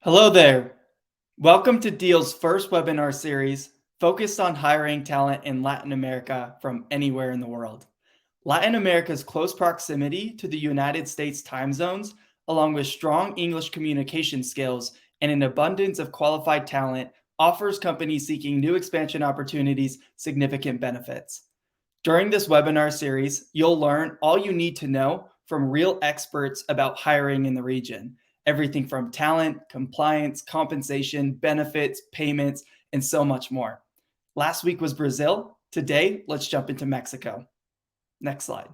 Hello there. Welcome to Deel's first webinar series focused on hiring talent in Latin America from anywhere in the world. Latin America's close proximity to the United States time zones, along with strong English communication skills and an abundance of qualified talent, offers companies seeking new expansion opportunities significant benefits. During this webinar series, you'll learn all you need to know from real experts about hiring in the region. Everything from talent, compliance, compensation, benefits, payments, and so much more. Last week was Brazil. Today, let's jump into Mexico. Next slide.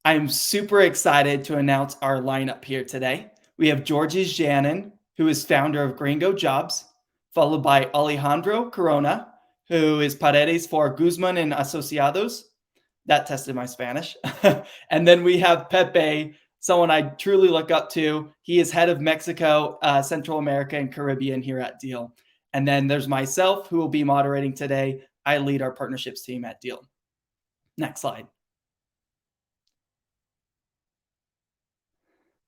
I am super excited to announce our lineup here today. We have Georges Janin, who is founder of Gringo Jobs, followed by Alejandro Corona, who is Paredes for Guzman and Asociados. That tested my Spanish. And then we have Pepe, someone I truly look up to. He is head of Mexico, Central America, and Caribbean here at Deel. And then there's myself, who will be moderating today. I lead our partnerships team at Deel. Next slide.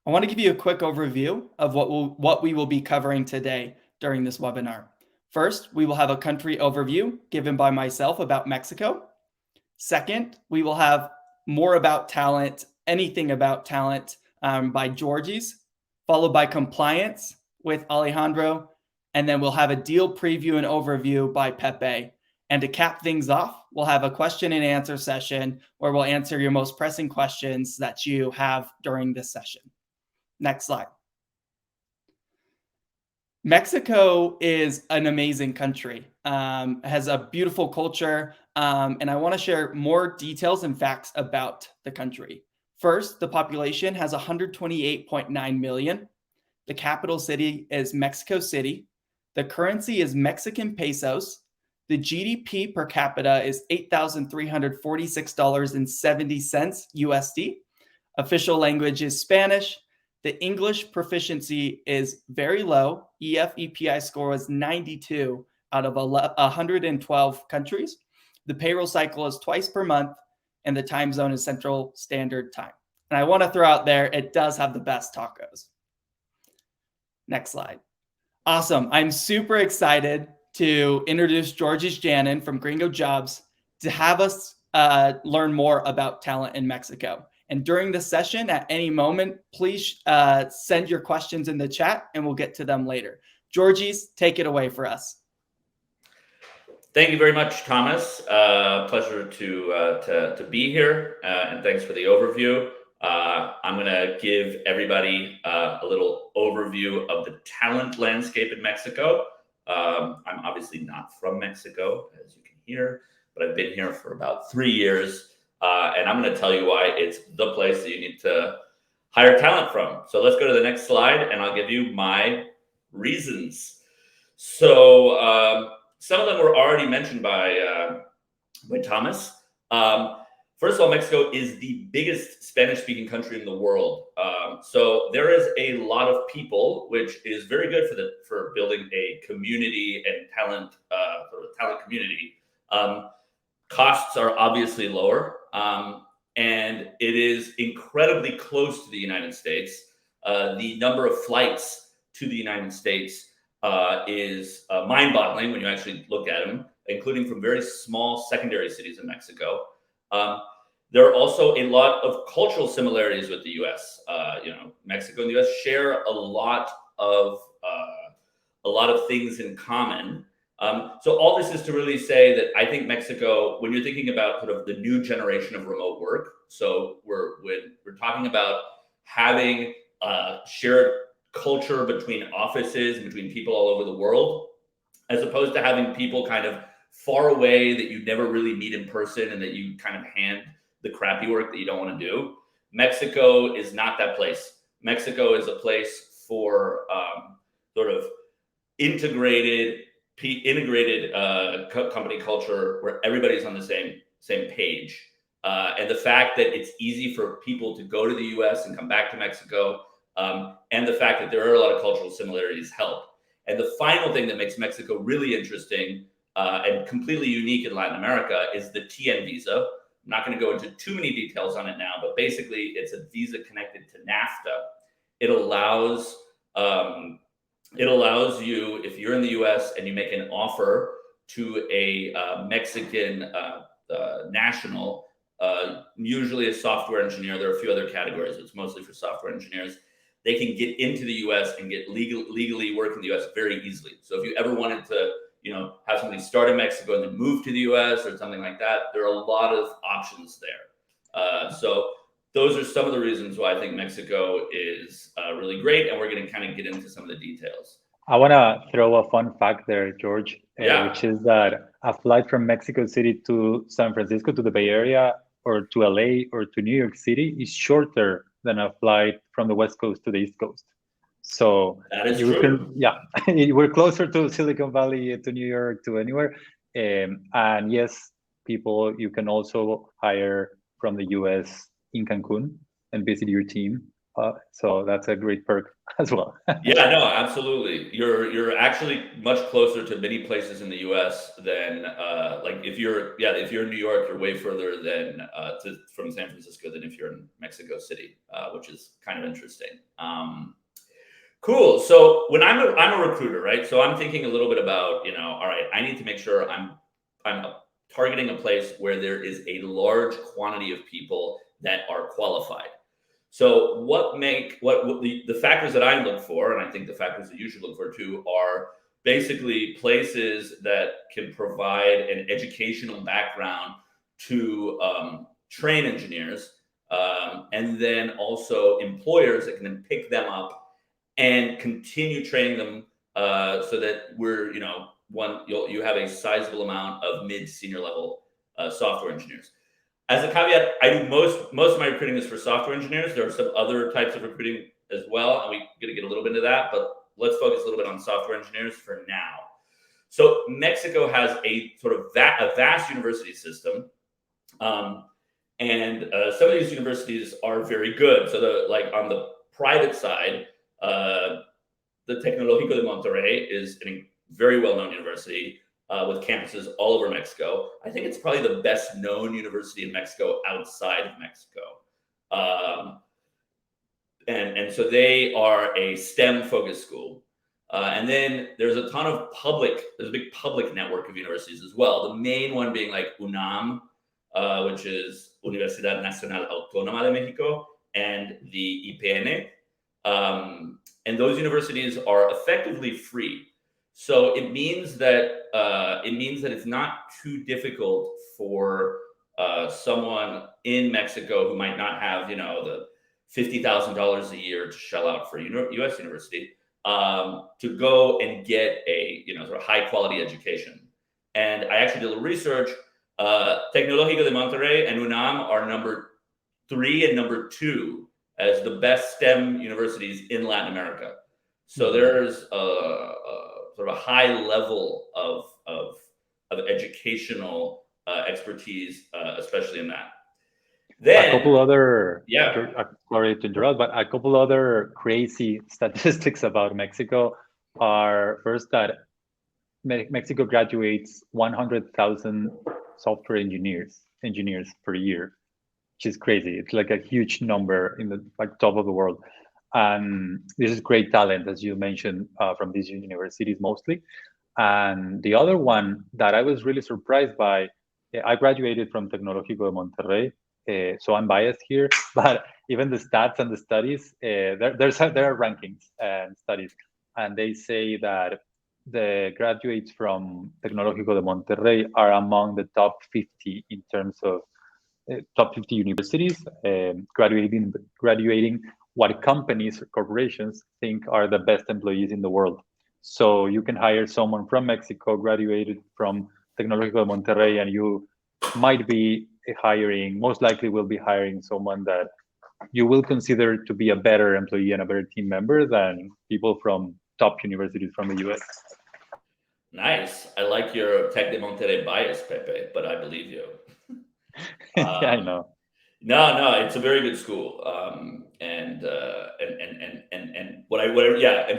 I want to give you a quick overview of what we will be covering today during this webinar. First, we will have a country overview given by myself about Mexico. Second, we will have more about talent, anything about talent by Georges, followed by compliance with Alejandro, and then we'll have a deal preview and overview by Pepe. And to cap things off, we'll have a question and answer session where we'll answer your most pressing questions that you have during this session. Next slide. Mexico is an amazing country, has a beautiful culture, and I want to share more details and facts about the country. First, the population has 128.9 million. The capital city is Mexico City. The currency is Mexican pesos. The GDP per capita is $8,346.70 USD. Official language is Spanish. The English proficiency is very low. EF-EPI score was 92 out of 112 countries. The payroll cycle is twice per month, and the time zone is Central Standard Time. And I want to throw out there, it does have the best tacos. Next slide. Awesome. I'm super excited to introduce Georges Janin from Gringo Jobs to have us learn more about talent in Mexico. And during the session, at any moment, please send your questions in the chat and we'll get to them later. Georges, take it away for us. Thank you very much, Thomas. Pleasure to be here, and thanks for the overview. I'm going to give everybody a little overview of the talent landscape in Mexico. I'm obviously not from Mexico, as you can hear, but I've been here for about 3 years. And I'm going to tell you why it's the place that you need to hire talent from. So let's go to the next slide, and I'll give you my reasons. So some of them were already mentioned by Thomas. First of all, Mexico is the biggest Spanish-speaking country in the world. So there is a lot of people, which is very good for building a community and talent community. Costs are obviously lower, and it is incredibly close to the United States. The number of flights to the United States is mind-boggling when you actually look at them, including from very small secondary cities in Mexico. There are also a lot of cultural similarities with the U.S. Mexico and the U.S. share a lot of things in common. So all this is to really say that I think Mexico, when you're thinking about sort of the new generation of remote work, so we're talking about having a shared culture between offices and between people all over the world, as opposed to having people kind of far away that you never really meet in person and that you kind of hand the crappy work that you don't want to do. Mexico is not that place. Mexico is a place for sort of integrated company culture where everybody's on the same page. And the fact that it's easy for people to go to the US and come back to Mexico, and the fact that there are a lot of cultural similarities help. And the final thing that makes Mexico really interesting and completely unique in Latin America is the TN visa. I'm not going to go into too many details on it now, but basically it's a visa connected to NAFTA. It allows It allows you, if you're in the US and you make an offer to a Mexican national, usually a software engineer, there are a few other categories, it's mostly for software engineers, they can get into the US and get legally work in the US very easily. So if you ever wanted to, have somebody start in Mexico and then move to the US or something like that, there are a lot of options there. So those are some of the reasons why I think Mexico is really great, and we're going to kind of get into some of the details. I want to throw a fun fact there, George, Yeah. which is that a flight from Mexico City to San Francisco, to the Bay Area, or to LA, or to New York City is shorter than a flight from the West Coast to the East Coast. So that is true. We're closer to Silicon Valley, to New York, to anywhere. And yes, people, you can also hire from the US in Cancun and visit your team. So that's a great perk as well. Yeah, no, absolutely. You're actually much closer to many places in the U.S. than like if you're in New York, you're way further than from San Francisco than if you're in Mexico City, which is kind of interesting. Cool. So when I'm a recruiter, right? So I'm thinking a little bit about, all right, I need to make sure I'm targeting a place where there is a large quantity of people that are qualified. So the factors that I look for, and I think the factors that you should look for too, are basically places that can provide an educational background to train engineers, and then also employers that can then pick them up and continue training them, so that you have a sizable amount of mid-senior level software engineers. As a caveat, I do most of my recruiting is for software engineers. There are some other types of recruiting as well, and we're going to get a little bit into that, but let's focus a little bit on software engineers for now. So Mexico has a sort of a vast university system, and some of these universities are very good. So on the private side, the Tecnológico de Monterrey is a very well-known university, with campuses all over Mexico. I think it's probably the best known university in Mexico outside of Mexico. And so they are a STEM focused school. And then there's a big public network of universities as well. The main one being like UNAM, which is Universidad Nacional Autónoma de Mexico, and the IPN. And those universities are effectively free. So it means that it's not too difficult for someone in Mexico who might not have the $50,000 a year to shell out for a U.S. university, to go and get a sort of high quality education. And I actually did a little research. Tecnológico de Monterrey and UNAM are number 3 and number 2 as the best STEM universities in Latin America. So there's sort of a high level of educational expertise, especially in that. Then a couple other, sorry to interrupt, but a couple other crazy statistics about Mexico are, first, that Mexico graduates 100,000 software engineers per year, which is crazy. It's like a huge number in the top of the world. And this is great talent, as you mentioned, from these universities mostly. And the other one that I was really surprised by, I graduated from Tecnológico de Monterrey, so I'm biased here, but even the stats and the studies, there are rankings and studies, and they say that the graduates from Tecnológico de Monterrey are among the top 50 in terms of top 50 universities, graduating what companies or corporations think are the best employees in the world. So you can hire someone from Mexico, graduated from Tecnológico de Monterrey, and you might be most likely will be hiring someone that you will consider to be a better employee and a better team member than people from top universities from the US. Nice. I like your Tec de Monterrey bias, Pepe, but I believe you. Yeah, I know. No, it's a very good school. And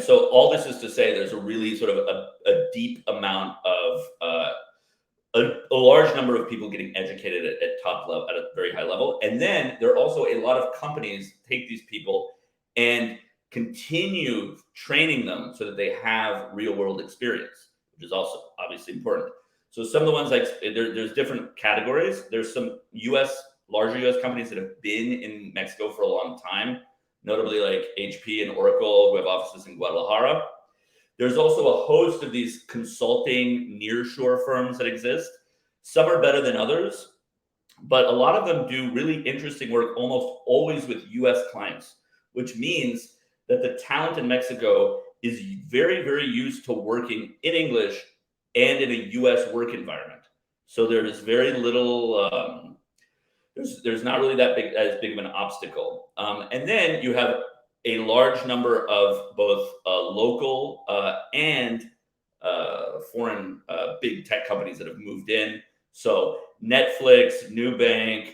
so all this is to say, there's a really sort of a deep amount of a large number of people getting educated at top level, at a very high level. And then there are also a lot of companies take these people and continue training them so that they have real world experience, which is also obviously important. So some of the ones, like there's different categories. There's some larger US companies that have been in Mexico for a long time, notably like HP and Oracle, who have offices in Guadalajara. There's also a host of these consulting nearshore firms that exist. Some are better than others, but a lot of them do really interesting work almost always with US clients, which means that the talent in Mexico is very, very used to working in English and in a US work environment. So there is very little, there's not really as big of an obstacle. And then you have a large number of both local and foreign big tech companies that have moved in. So Netflix, Nubank,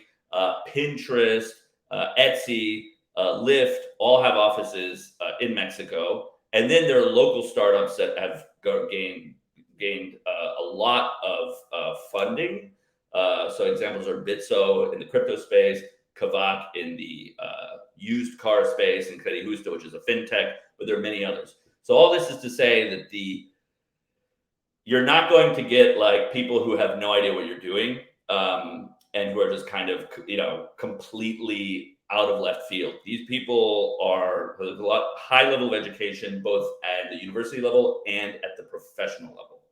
Pinterest, Etsy, Lyft all have offices in Mexico. And then there are local startups that have gained a lot of funding. So examples are Bitso in the crypto space, Kavak in the used car space, and Credit Justo, which is a fintech, but there are many others. So all this is to say that you're not going to get like people who have no idea what you're doing and who are just kind of, completely out of left field. These people are a lot high level of education, both at the university level and at the professional level.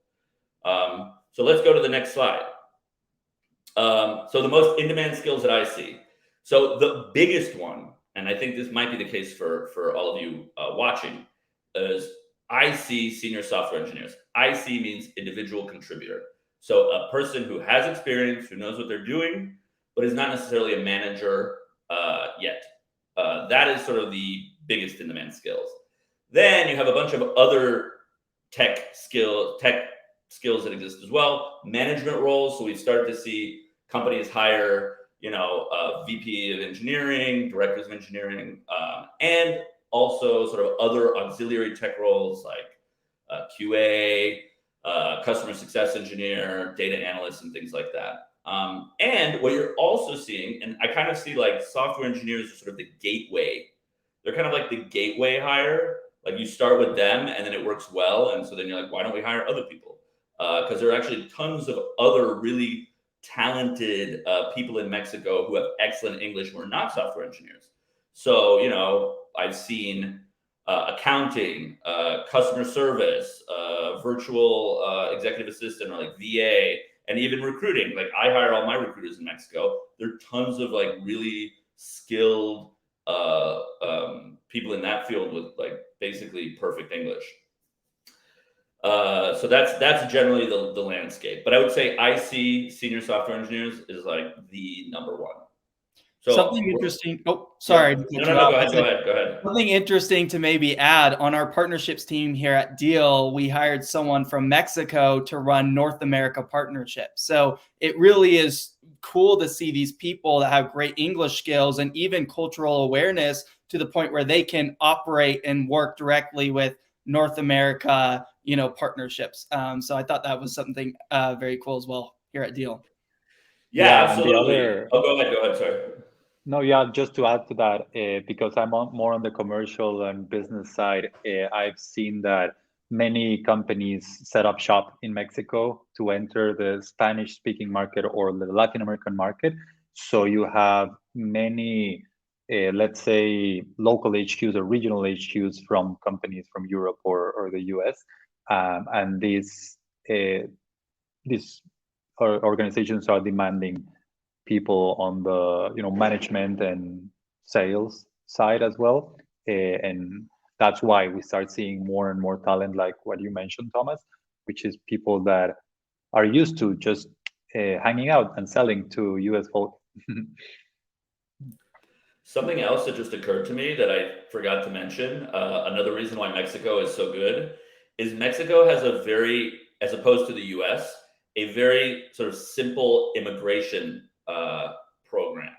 So let's go to the next slide. So the most in-demand skills that I see. So the biggest one, and I think this might be the case for all of you watching, is IC senior software engineers. IC means individual contributor. So a person who has experience, who knows what they're doing, but is not necessarily a manager yet. That is sort of the biggest in-demand skills. Then you have a bunch of other tech skills that exist as well. Management roles. So we've started to see companies hire, VP of engineering, directors of engineering, and also sort of other auxiliary tech roles like QA, customer success engineer, data analyst, and things like that. And what you're also seeing, and I kind of see like software engineers are sort of the gateway. They're kind of like the gateway hire. Like you start with them and then it works well. And so then you're like, why don't we hire other people? Because there are actually tons of other really talented people in Mexico who have excellent English who are not software engineers. So, I've seen accounting, customer service, virtual executive assistant, or like VA, and even recruiting. Like I hire all my recruiters in Mexico. There are tons of like really skilled people in that field with like basically perfect English. So that's generally the landscape. But I would say IC senior software engineers is like the number one. So something interesting. Oh, sorry. Yeah. No, go ahead. Something interesting to maybe add on our partnerships team here at Deel, we hired someone from Mexico to run North America partnerships. So it really is cool to see these people that have great English skills and even cultural awareness to the point where they can operate and work directly with North America, partnerships. So I thought that was something very cool as well here at Deel. Yeah, absolutely. Go ahead. Sorry. No, yeah, just to add to that, because I'm more on the commercial and business side, I've seen that many companies set up shop in Mexico to enter the Spanish-speaking market or the Latin American market. So you have many, let's say, local HQs or regional HQs from companies from Europe or the US. And these organizations are demanding people on the management and sales side as well, and that's why we start seeing more and more talent like what you mentioned, Thomas, which is people that are used to just hanging out and selling to US folk. Something else that just occurred to me that I forgot to mention, another reason why Mexico is so good is Mexico has as opposed to the US, a very sort of simple immigration program.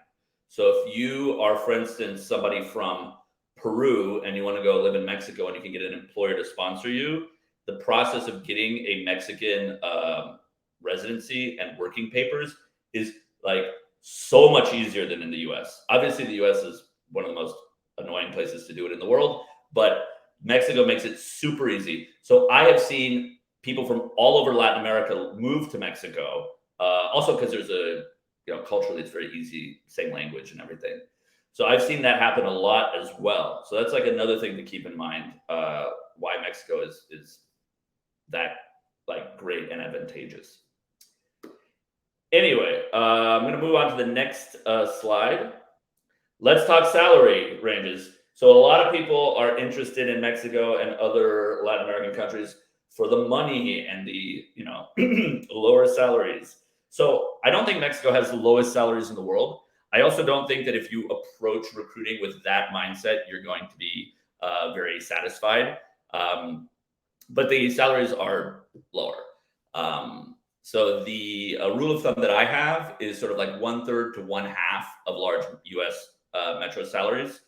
So if you are, for instance, somebody from Peru and you want to go live in Mexico and you can get an employer to sponsor you, the process of getting a Mexican residency and working papers is like so much easier than in the US. Obviously, the US is one of the most annoying places to do it in the world, but Mexico makes it super easy. So I have seen people from all over Latin America move to Mexico, also because there's culturally it's very easy, same language and everything. So I've seen that happen a lot as well. So that's like another thing to keep in mind, why Mexico is that like great and advantageous. Anyway, I'm going to move on to the next slide. Let's talk salary ranges. So a lot of people are interested in Mexico and other Latin American countries for the money and the lower salaries. So I don't think Mexico has the lowest salaries in the world. I also don't think that if you approach recruiting with that mindset, you're going to be very satisfied. But the salaries are lower. So the rule of thumb that I have is sort of like 1/3 to 1/2 of large U.S. Metro salaries.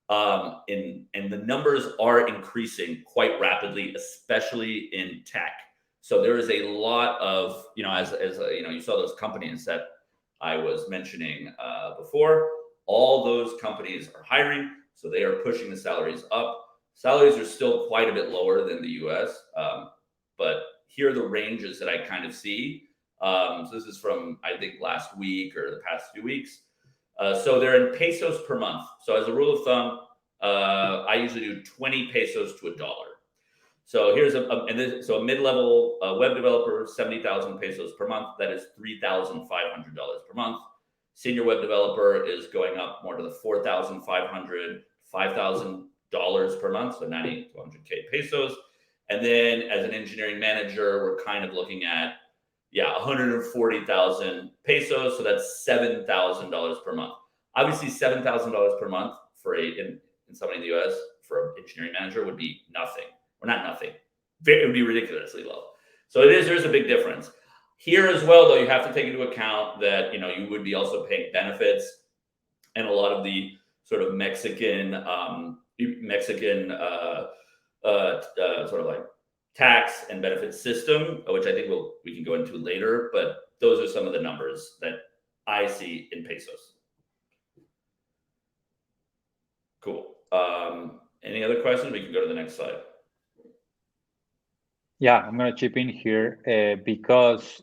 And the numbers are increasing quite rapidly, especially in tech. So there is a lot of, as you saw those companies that I was mentioning before, all those companies are hiring. So they are pushing the salaries up. Salaries are still quite a bit lower than the US, but here are the ranges that I kind of see. So this is from, I think, last week or the past few weeks. So they're in pesos per month. So as a rule of thumb, I usually do 20 pesos to $1. So here's a mid-level web developer, 70,000 pesos per month. That is $3,500 per month. Senior web developer is going up more to the $4,500, $5,000 per month, so 90 to 100K pesos. And then as an engineering manager, we're kind of looking at 140,000 pesos, so that's $7,000 per month. Obviously, $7,000 per month for in somebody in the US for an engineering manager would be nothing. Or not nothing. It would be ridiculously low. So there's a big difference. Here as well, though, you have to take into account that you would be also paying benefits, and a lot of the sort of Mexican sort of like tax and benefit system, which I think we can go into later. But those are some of the numbers that I see in pesos. Cool. Any other questions? We can go to the next slide. Yeah, I'm going to chip in here because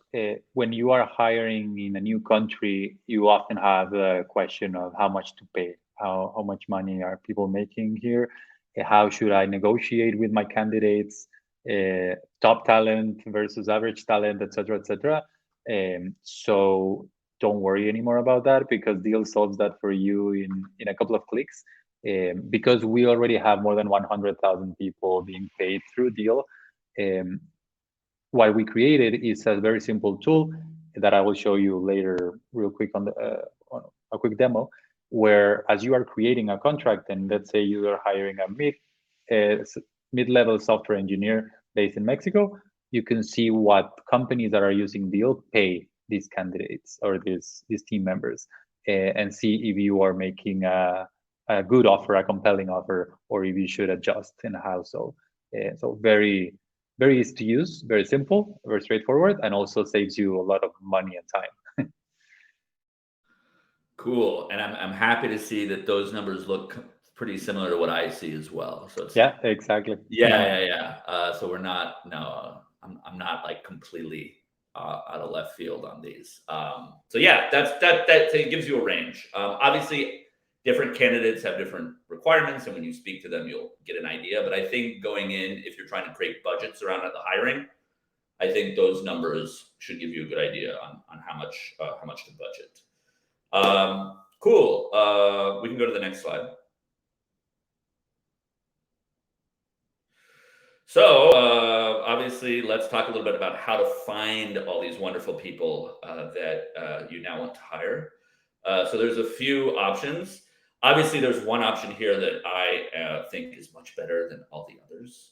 when you are hiring in a new country, you often have the question of how much to pay, how much money are people making here, how should I negotiate with my candidates, top talent versus average talent, et cetera, et cetera. So don't worry anymore about that because Deel solves that for you in a couple of clicks. Because we already have more than 100,000 people being paid through Deel. What we created is a very simple tool that I will show you later real quick on a quick demo, where as you are creating a contract, and let's say you are hiring a mid-level software engineer based in Mexico, you can see what companies that are using Deel pay these candidates or these team members, and see if you are making a good offer, a compelling offer, or if you should adjust and how so. So very easy to use, very simple, very straightforward, and also saves you a lot of money and time. Cool. And I'm happy to see that those numbers look pretty similar to what I see as well. So it's, yeah, exactly. So we're not, I'm not like completely out of left field on these. So yeah, that gives you a range. Obviously, different candidates have different requirements, and when you speak to them, you'll get an idea. But I think going in, if you're trying to create budgets around the hiring, I think those numbers should give you a good idea on how much to budget. Cool. We can go to the next slide. So obviously, let's talk a little bit about how to find all these wonderful people that you now want to hire. So there's a few options. Obviously, there's one option here that I think is much better than all the others.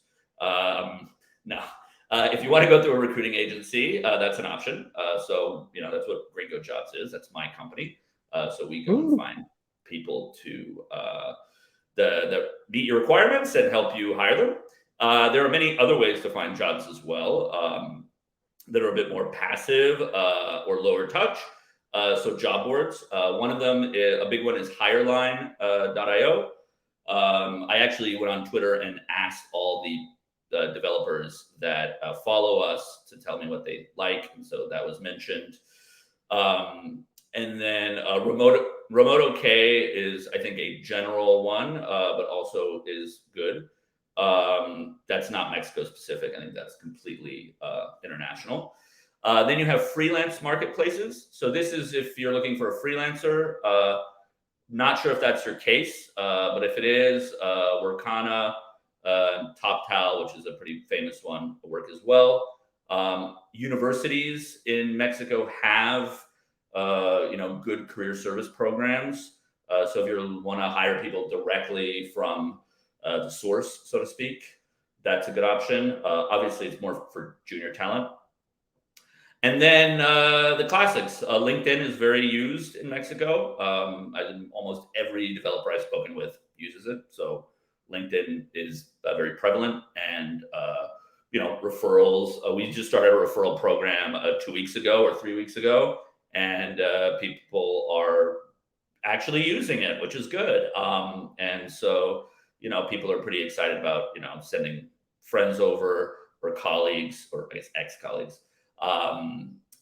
If you want to go through a recruiting agency, that's an option. So that's what Gringo Jobs is. That's my company. So we go and find people to that meet your requirements and help you hire them. There are many other ways to find jobs as well that are a bit more passive or lower touch. So job boards. One of them, a big one, is Hireline.io. I actually went on Twitter and asked all the developers that follow us to tell me what they like, and so that was mentioned. And then Remote OK is, I think, a general one, but also is good. That's not Mexico specific. I think that's completely international. Then you have freelance marketplaces. So this is if you're looking for a freelancer. Not sure if that's your case, but if it is, Workana, TopTal, which is a pretty famous one, will work as well. Universities in Mexico have good career service programs. So if you want to hire people directly from the source, so to speak, that's a good option. Obviously, it's more for junior talent. And then the classics. LinkedIn is very used in Mexico. Almost every developer I've spoken with uses it. So LinkedIn is very prevalent. And referrals. We just started a referral program 2 weeks ago or 3 weeks ago, and people are actually using it, which is good. And so people are pretty excited about sending friends over or colleagues, or I guess ex-colleagues.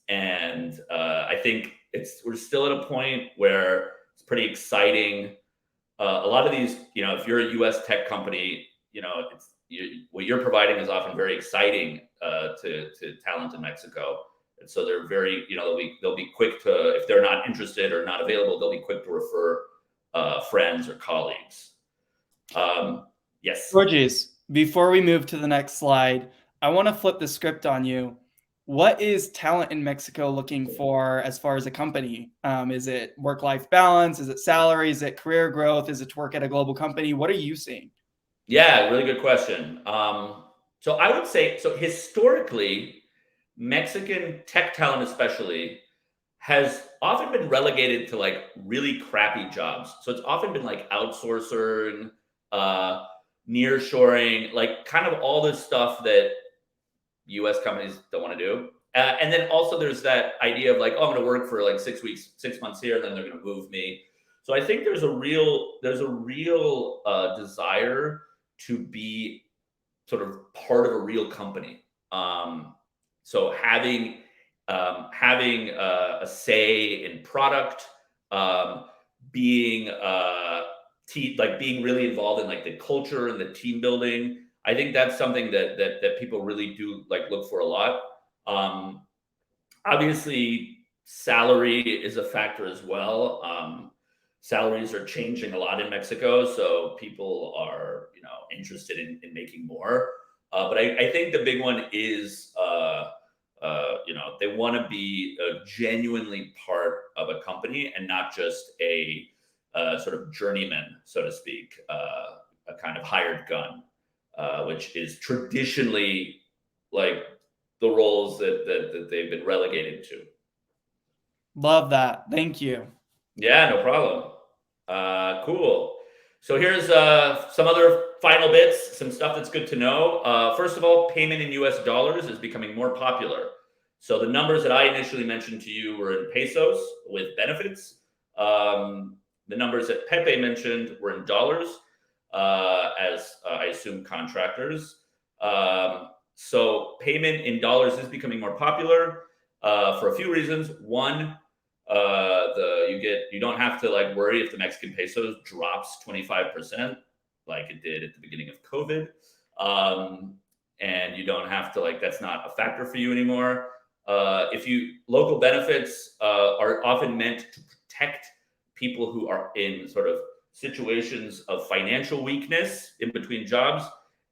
And I think we're still at a point where it's pretty exciting. A lot of these, if you're a U.S. tech company, what you're providing is often very exciting to talent in Mexico. And so they're very, they'll be quick to, if they're not interested or not available, they'll be quick to refer friends or colleagues. Yes. Georges, before we move to the next slide, I want to flip the script on you. What is talent in Mexico looking for as far as a company? Is it work-life balance? Is it salary? Is it career growth? Is it to work at a global company? What are you seeing? Yeah, really good question. So I would say, historically, Mexican tech talent especially has often been relegated to like really crappy jobs. So it's often been like outsourcing, nearshoring, like kind of all this stuff that US companies don't want to do. And then also there's that idea of like, oh, I'm going to work for like 6 weeks, 6 months here, and then they're going to move me. So I think there's a real desire to be sort of part of a real company. So having a say in product, being being really involved in like the culture and the team building. I think that's something that people really do like look for a lot. Obviously, salary is a factor as well. Salaries are changing a lot in Mexico, so people are interested in making more. But I think the big one is they want to be genuinely part of a company and not just a sort of journeyman, so to speak, a kind of hired gun, which is traditionally like the roles that they've been relegated to. Love that. Thank you. Yeah, no problem. Cool. So here's some other final bits, some stuff that's good to know. First of all, payment in US dollars is becoming more popular. So the numbers that I initially mentioned to you were in pesos with benefits. The numbers that Pepe mentioned were in dollars, as I assume contractors. So payment in dollars is becoming more popular for a few reasons. One, you don't have to like worry if the Mexican peso drops 25% like it did at the beginning of COVID. And you don't have to that's not a factor for you anymore. Local benefits are often meant to protect people who are in sort of situations of financial weakness in between jobs.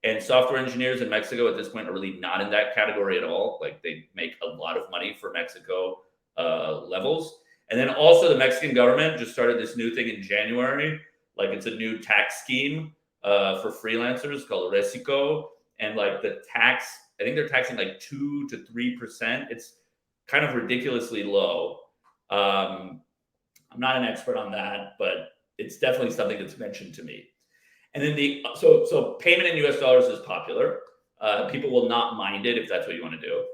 And software engineers in Mexico at this point are really not in that category at all. Like they make a lot of money for Mexico levels. And then also the Mexican government just started this new thing in January. Like it's a new tax scheme for freelancers called Recico. And like the tax, I think they're taxing like 2 to 3%. It's kind of ridiculously low. I'm not an expert on that, but it's definitely something that's mentioned to me. And then so payment in US dollars is popular. People will not mind it if that's what you want to do.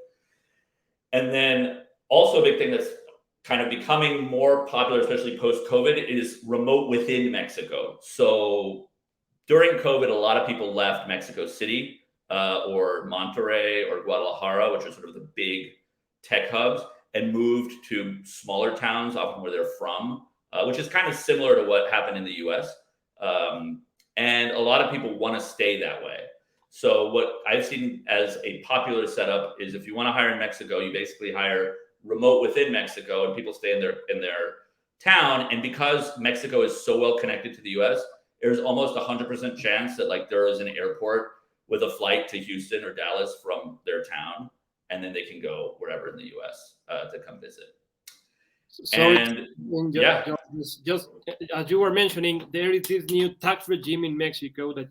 And then also a big thing that's kind of becoming more popular, especially post-COVID, is remote within Mexico. So during COVID, a lot of people left Mexico City or Monterrey or Guadalajara, which are sort of the big tech hubs, and moved to smaller towns, often where they're from, which is kind of similar to what happened in the US. And a lot of people want to stay that way. So what I've seen as a popular setup is if you want to hire in Mexico, you basically hire remote within Mexico, and people stay in their town. And because Mexico is so well connected to the US, there's almost 100% chance that like there is an airport with a flight to Houston or Dallas from their town, and then they can go wherever in the US to come visit. So And just as you were mentioning, there is this new tax regime in Mexico that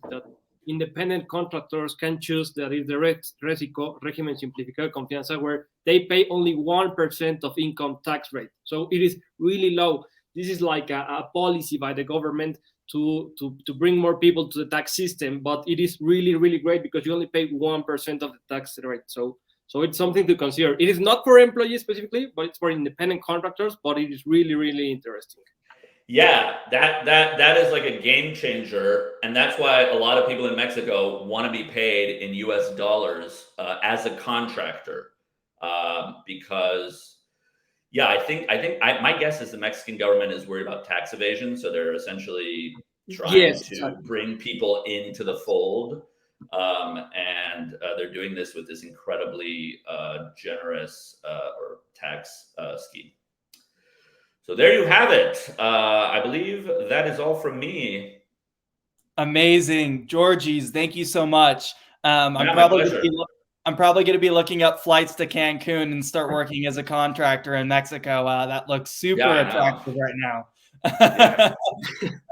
independent contractors can choose, that is the RESICO, Régimen Simplificado de Confianza, where they pay only 1% of income tax rate. So it is really low. This is like a policy by the government to bring more people to the tax system, but it is really, really great because you only pay 1% of the tax rate. So it's something to consider. It is not for employees specifically, but it's for independent contractors, but it is really, really interesting. Yeah, that is like a game changer, and that's why a lot of people in Mexico want to be paid in U.S. dollars as a contractor, because, yeah, I think my guess is the Mexican government is worried about tax evasion, so they're essentially trying to bring people into the fold, and they're doing this with this incredibly generous or tax scheme. So there you have it. I believe that is all from me. Amazing. Georgies, thank you so much. I'm probably going to be looking up flights to Cancun and start working as a contractor in Mexico. That looks super attractive right now. Yeah.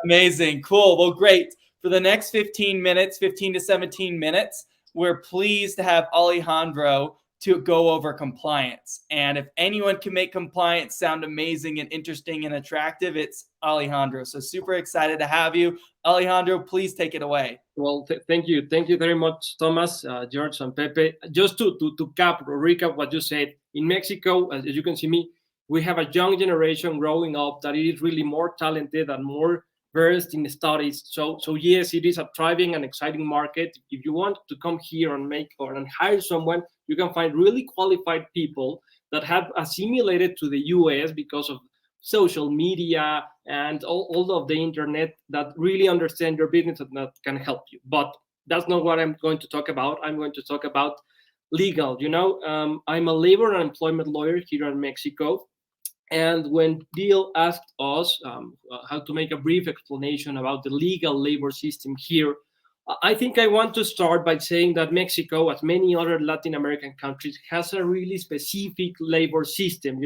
Amazing. Cool. Well, great. For the next 15 to 17 minutes, we're pleased to have Alejandro to go over compliance. And if anyone can make compliance sound amazing and interesting and attractive, it's Alejandro. So super excited to have you. Alejandro, please take it away. Well, thank you. Thank you very much, Thomas, George, and Pepe. Just to recap what you said, in Mexico, as you can see me, we have a young generation growing up that is really more talented and more versed in studies. So yes, it is a thriving and exciting market. If you want to come here and hire someone, you can find really qualified people that have assimilated to the US because of social media and all of the internet, that really understand your business and that can help you. But that's not what I'm going to talk about. I'm going to talk about legal. I'm a labor and employment lawyer here in Mexico. And when Deel asked us how to make a brief explanation about the legal labor system here, I think I want to start by saying that Mexico, as many other Latin American countries, has a really specific labor system.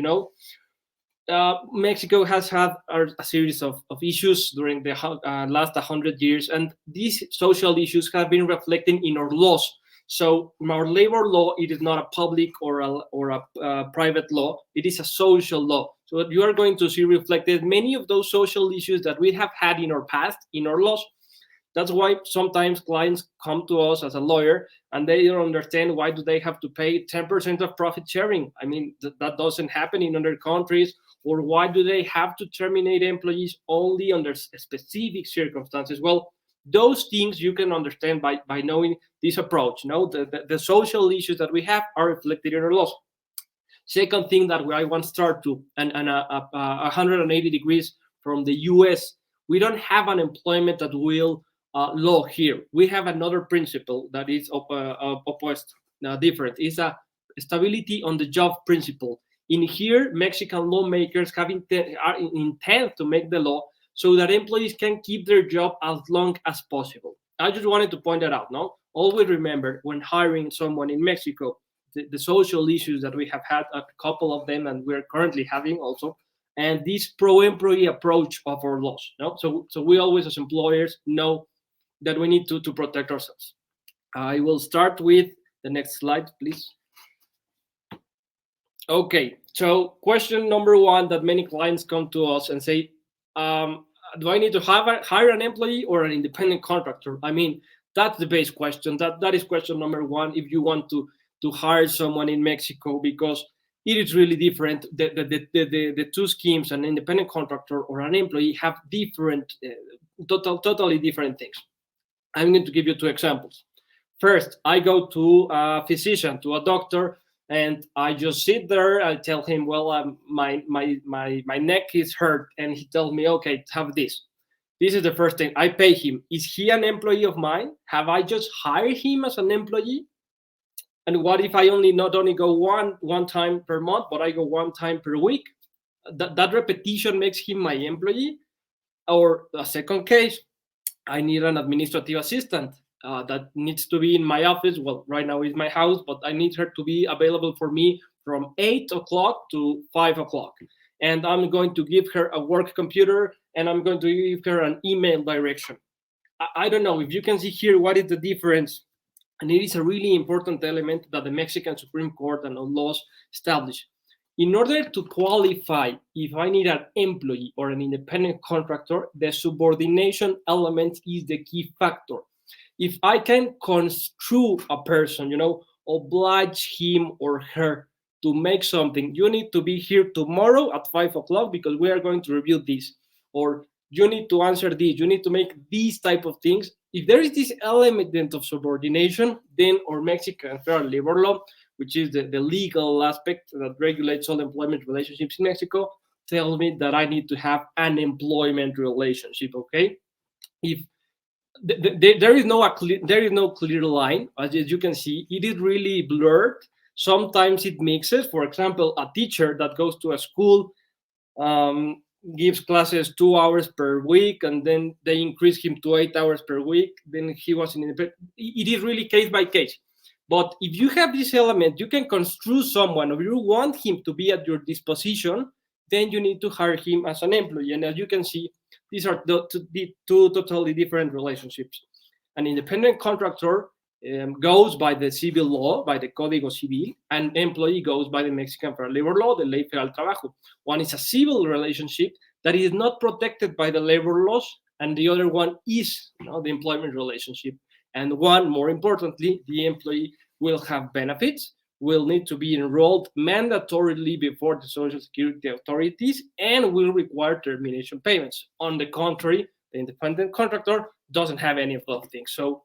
Mexico has had a series of issues during the last 100 years, and these social issues have been reflected in our laws. So our labor law, it is not a public or a private law, it is a social law. So you are going to see reflected many of those social issues that we have had in our past in our laws. That's why sometimes clients come to us as a lawyer and they don't understand why do they have to pay 10% of profit sharing. I mean, that doesn't happen in other countries. Or why do they have to terminate employees only under specific circumstances? Well, those things you can understand by knowing this approach. The social issues that we have are reflected in our laws. Second thing that I want to start to, and 180 degrees from the US, we don't have an employment at will law here. We have another principle that is opposed, different. It's a stability on the job principle. In here, Mexican lawmakers are intent to make the law so that employees can keep their job as long as possible. I just wanted to point that out. Always remember when hiring someone in Mexico, the social issues that we have had, a couple of them, and we're currently having also, and this pro-employee approach of our laws. So we always, as employers, know that we need to protect ourselves. I will start with the next slide, please. Okay, so question number one that many clients come to us and say, do I need to hire an employee or an independent contractor? I mean, that's the base question. That is question number one if you want to hire someone in Mexico, because it is really different. The two schemes, an independent contractor or an employee, have different, totally different things. I'm going to give you 2 examples. First, I go to a physician, to a doctor, and I just sit there. I tell him, well, my neck is hurt, and he tells me, okay, have this. This is the first thing. I pay him. Is he an employee of mine? Have I just hired him as an employee? And what if I not only go one time per month, but I go 1 time per week? That repetition makes him my employee. Or a second case, I need an administrative assistant that needs to be in my office. Well, right now it's my house, but I need her to be available for me from 8 o'clock to 5 o'clock. And I'm going to give her a work computer, and I'm going to give her an email direction. I don't know if you can see here what is the difference. And it is a really important element that the Mexican Supreme Court and laws establish. In order to qualify if I need an employee or an independent contractor, the subordination element is the key factor. If I can construe a person, oblige him or her to make something, you need to be here tomorrow at 5 o'clock because we are going to review this. Or you need to answer this, you need to make these type of things. If there is this element of subordination, then our Mexican federal labor law, which is the legal aspect that regulates all employment relationships in Mexico, tells me that I need to have an employment relationship, okay? If there is no clear line, as you can see, it is really blurred. Sometimes it mixes. For example, a teacher that goes to a school gives classes 2 hours per week, and then they increase him to 8 hours per week. Then he was in it is really case by case. But if you have this element, you can construe someone, or you want him to be at your disposition, then you need to hire him as an employee. And as you can see, these are the 2 totally different relationships. An independent contractor goes by the civil law, by the Código Civil, and employee goes by the Mexican Federal Labor Law, the Ley Federal Trabajo. One is a civil relationship that is not protected by the labor laws, and the other one is the employment relationship. And one, more importantly, the employee will have benefits, will need to be enrolled mandatorily before the Social Security authorities, and will require termination payments. On the contrary, the independent contractor doesn't have any of those things. So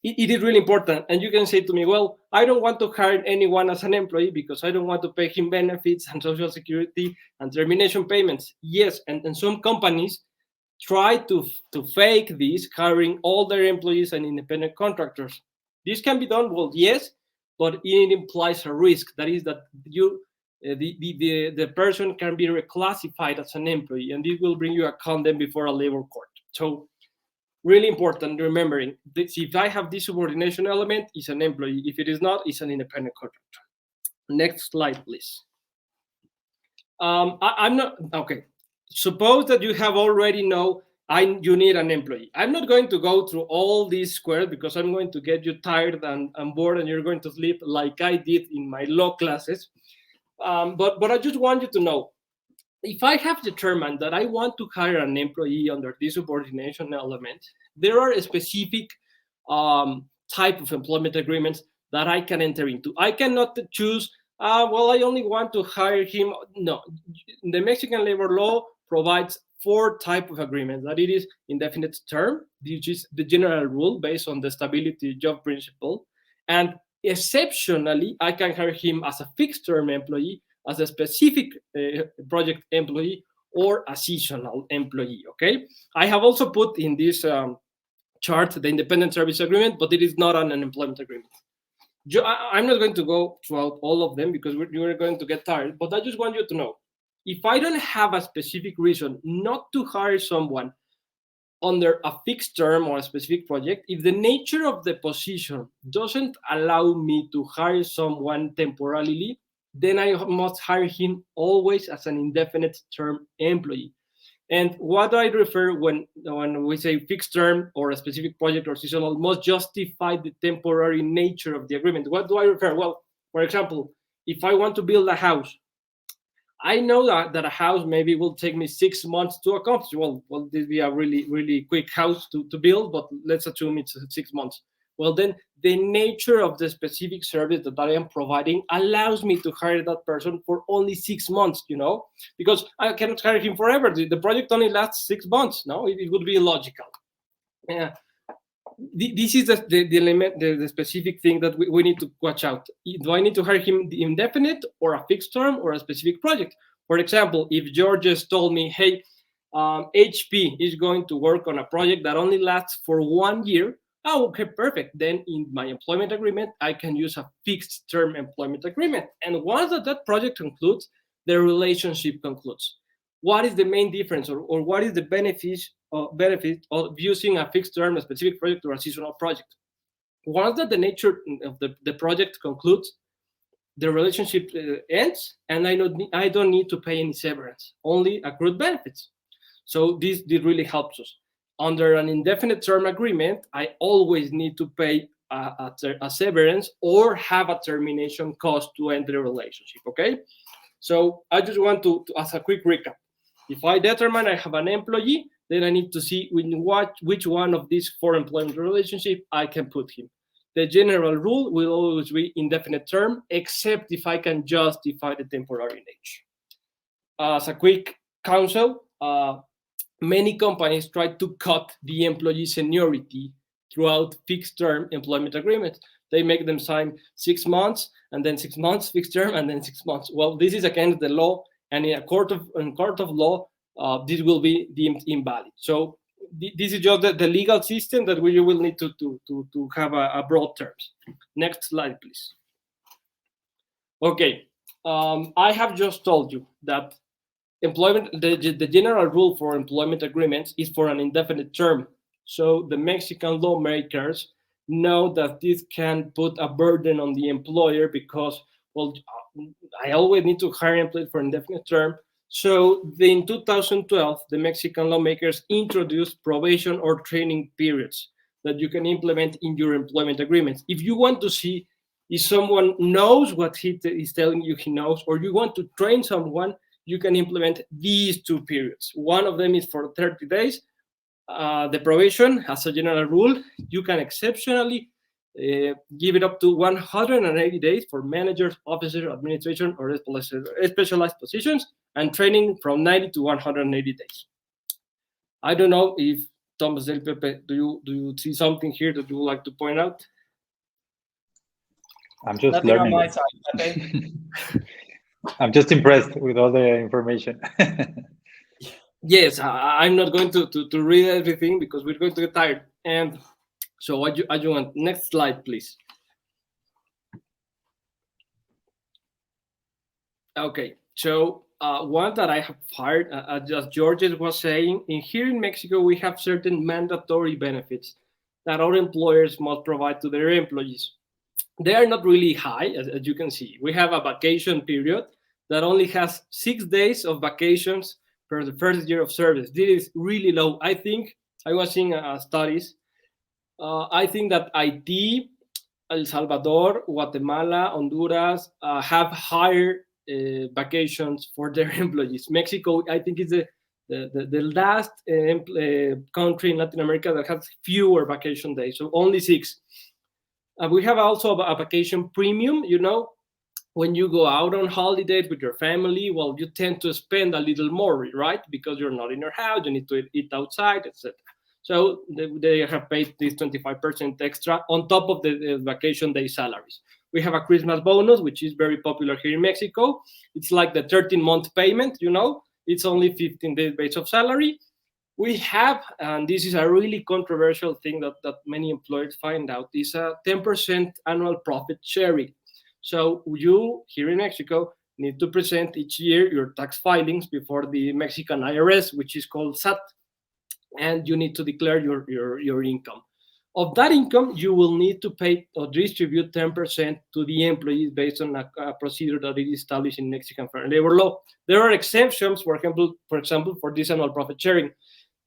it is really important. And you can say to me, well, I don't want to hire anyone as an employee because I don't want to pay him benefits and Social Security and termination payments. Yes, and some companies try to fake this, hiring all their employees and independent contractors. This can be done, well, yes, but it implies a risk. That is that the person can be reclassified as an employee, and this will bring you a contempt before a labor court. So really important remembering this, if I have this subordination element, it's an employee. If it is not, it's an independent contractor. Next slide, please. I'm not, okay. Suppose that you have already know you need an employee. I'm not going to go through all these squares because I'm going to get you tired and bored and you're going to sleep like I did in my law classes. But I just want you to know, if I have determined that I want to hire an employee under this subordination element, there are a specific type of employment agreements that I can enter into. I cannot choose, well, I only want to hire him. No, the Mexican labor law provides 4 types of agreements. That it is indefinite term, which is the general rule based on the stability job principle. And exceptionally, I can hire him as a fixed term employee, as a specific project employee, or a seasonal employee, okay? I have also put in this chart the independent service agreement, but it is not an employment agreement. I'm not going to go throughout all of them because you're going to get tired, but I just want you to know, if I don't have a specific reason not to hire someone under a fixed term or a specific project, if the nature of the position doesn't allow me to hire someone temporarily, then I must hire him always as an indefinite term employee. And what I refer when we say fixed term or a specific project or seasonal must justify the temporary nature of the agreement. What do I refer? Well, for example, if I want to build a house, I know that a house maybe will take me 6 months to accomplish. Well, this will be a really, really quick house to build, but let's assume it's 6 months. Well, then the nature of the specific service that I am providing allows me to hire that person for only 6 months, because I cannot hire him forever. The project only lasts 6 months. No, it would be illogical. Yeah. this is the element, the specific thing that we need to watch out. Do I need to hire him the indefinite or a fixed term or a specific project? For example, if Georges told me, hey, HP is going to work on a project that only lasts for 1 year, oh, okay, perfect. Then in my employment agreement, I can use a fixed term employment agreement. And once that project concludes, the relationship concludes. What is the main difference, or what is the benefit of using a fixed term, a specific project, or a seasonal project? Once that the nature of the project concludes, the relationship ends, and I don't need to pay any severance, only accrued benefits. So this really helps us. Under an indefinite term agreement, I always need to pay a severance or have a termination cost to end the relationship, okay? So I just want to as a quick recap. If I determine I have an employee, then I need to see which one of these 4 employment relationships I can put him. The general rule will always be indefinite term, except if I can justify the temporary nature. As a quick counsel, many companies try to cut the employee seniority throughout fixed-term employment agreements. They make them sign 6 months, and then 6 months fixed term, and then 6 months. Well, this is against the law, and in a court of law, this will be deemed invalid. So this is just the legal system that we will need to have a broad terms. Next slide, please. Okay, I have just told you that the general rule for employment agreements is for an indefinite term. So the Mexican lawmakers know that this can put a burden on the employer because, well, I always need to hire employees for indefinite term. So in 2012, the Mexican lawmakers introduced probation or training periods that you can implement in your employment agreements. If you want to see if someone knows what he is telling you he knows, or you want to train someone, you can implement these 2 periods. One of them is for 30 days. The probation, as a general rule, you can exceptionally give it up to 180 days for managers, officers, administration, or specialized positions, and training from 90 to 180 days. I don't know if Thomas Del Pepe, do you see something here that you would like to point out? I'm just Nothing learning. on my side, Pepe. I'm just impressed with all the information. Yes, I'm not going to read everything because we're going to get tired. And so what you want? Next slide, please. Okay, so one that I have fired, as Georges was saying, here in Mexico, we have certain mandatory benefits that our employers must provide to their employees. They are not really high, as you can see. We have a vacation period that only has 6 days of vacations for the first year of service. This is really low. I think, I was seeing studies, I think that Haiti, El Salvador, Guatemala, Honduras have higher vacations for their employees. Mexico, I think, is the last country in Latin America that has fewer vacation days, so only 6. We have also a vacation premium, you know, when you go out on holidays with your family, well, you tend to spend a little more, right? Because you're not in your house, you need to eat outside, etc. So they have paid this 25% extra on top of the vacation day salaries. We have a Christmas bonus, which is very popular here in Mexico. It's like the 13-month payment, you know, it's only 15 days base of salary. We have, and this is a really controversial thing that many employers find out, is a 10% annual profit sharing. So you, here in Mexico, need to present each year your tax filings before the Mexican IRS, which is called SAT, and you need to declare your income. Of that income, you will need to pay or distribute 10% to the employees based on a procedure that is established in Mexican Fair Labor Law. There are exemptions, for example, for this annual profit sharing.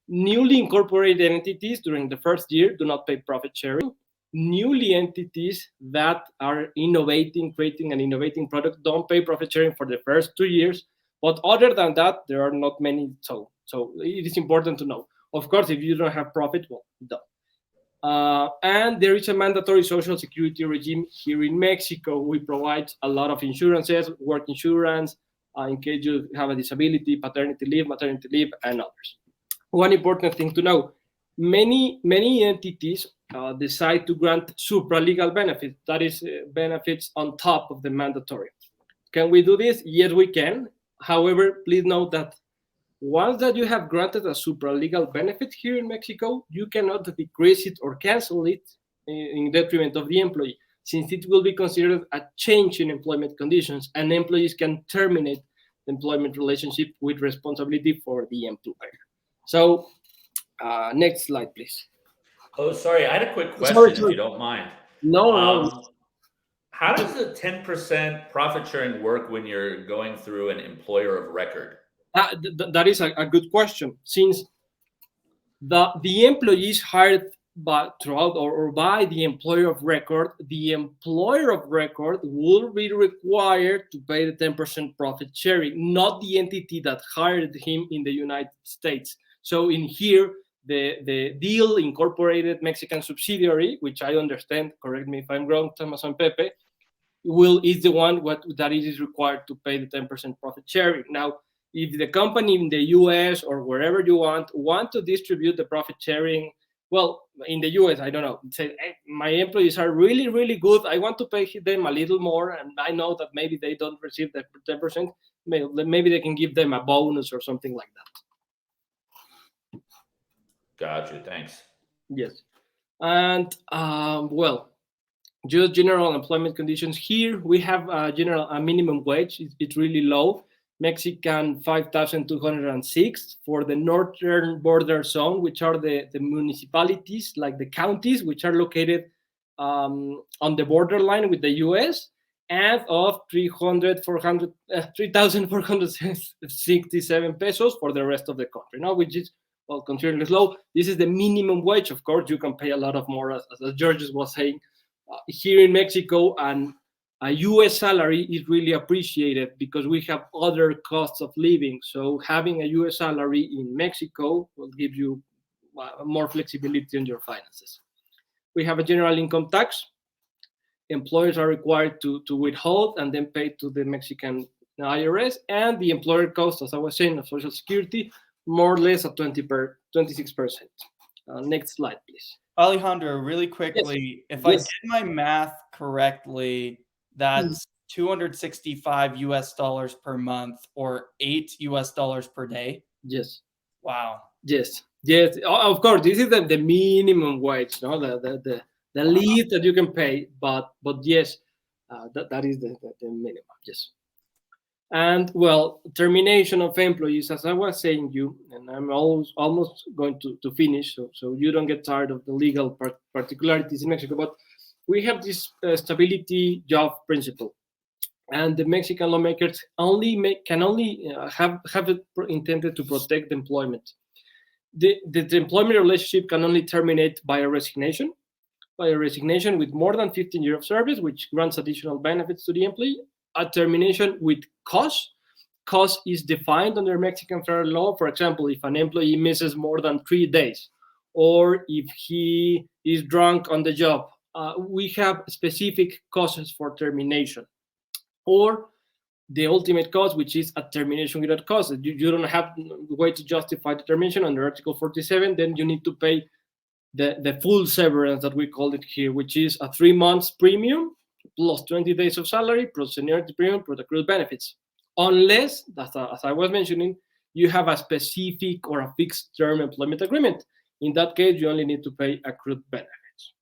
Newly incorporated entities during the first year do not pay profit sharing. Newly entities that are innovating, creating an innovating product don't pay profit sharing for the first 2 years. But other than that, there are not many. So it is important to know. Of course, if you don't have profit, well, don't. And there is a mandatory social security regime here in Mexico. We provide a lot of insurances, work insurance, in case you have a disability, paternity leave, maternity leave, and others. One important thing to know, many entities decide to grant supralegal benefits, that is, benefits on top of the mandatory. Can we do this? Yes, we can. However, please note that once that you have granted a supralegal benefit here in Mexico, you cannot decrease it or cancel it in detriment of the employee, since it will be considered a change in employment conditions, and employees can terminate the employment relationship with responsibility for the employer. So, next slide, please. Oh, sorry. I had a quick question, Sorry. if you don't mind. No. How does the 10% profit sharing work when you're going through an employer of record? That is a good question. Since the employees hired by the employer of record, the employer of record will be required to pay the 10% profit sharing, not the entity that hired him in the United States. So in here, the Deel incorporated Mexican subsidiary, which I understand, correct me if I'm wrong, Thomas and Pepe, is the one that is required to pay the 10% profit sharing. Now, if the company in the US or wherever you want to distribute the profit sharing, well, in the US, I don't know, say, hey, my employees are really, really good. I want to pay them a little more, and I know that maybe they don't receive the 10%. Maybe they can give them a bonus or something like that. Gotcha. Thanks. Yes. And, well, just general employment conditions here. We have a minimum wage. It's really low. Mexican 5,206 for the northern border zone, which are the municipalities, like the counties, which are located on the borderline with the US, and of 3,467 pesos for the rest of the country, now, which is, well, considerably low. This is the minimum wage. Of course, you can pay a lot of more, as George was saying. Here in Mexico, and a US salary is really appreciated because we have other costs of living. So having a US salary in Mexico will give you more flexibility on your finances. We have a general income tax. Employers are required to withhold and then pay to the Mexican IRS, and the employer cost, as I was saying, of Social Security, more or less at 26%. Next slide, please. Alejandro, really quickly, yes. If I did my math correctly, that's $265 US per month, or $8 US per day. Yes. Wow. Yes. Of course, this is the minimum wage, no, the least that you can pay. But yes, that is the minimum. Yes. And, well, termination of employees, as I was saying you, and I'm almost going to finish, so you don't get tired of the legal particularities in Mexico, but we have this stability job principle, and the Mexican lawmakers can only have it intended to protect employment. The employment relationship can only terminate by a resignation with more than 15 years of service, which grants additional benefits to the employee. A termination with cause. Cause is defined under Mexican federal law. For example, if an employee misses more than 3 days, or if he is drunk on the job, we have specific causes for termination. Or the ultimate cause, which is a termination without cause. You don't have a way to justify the termination under Article 47, then you need to pay the full severance that we call it here, which is a 3 months premium plus 20 days of salary plus seniority premium plus accrued benefits. Unless, as I was mentioning, you have a specific or a fixed term employment agreement. In that case, you only need to pay accrued benefits.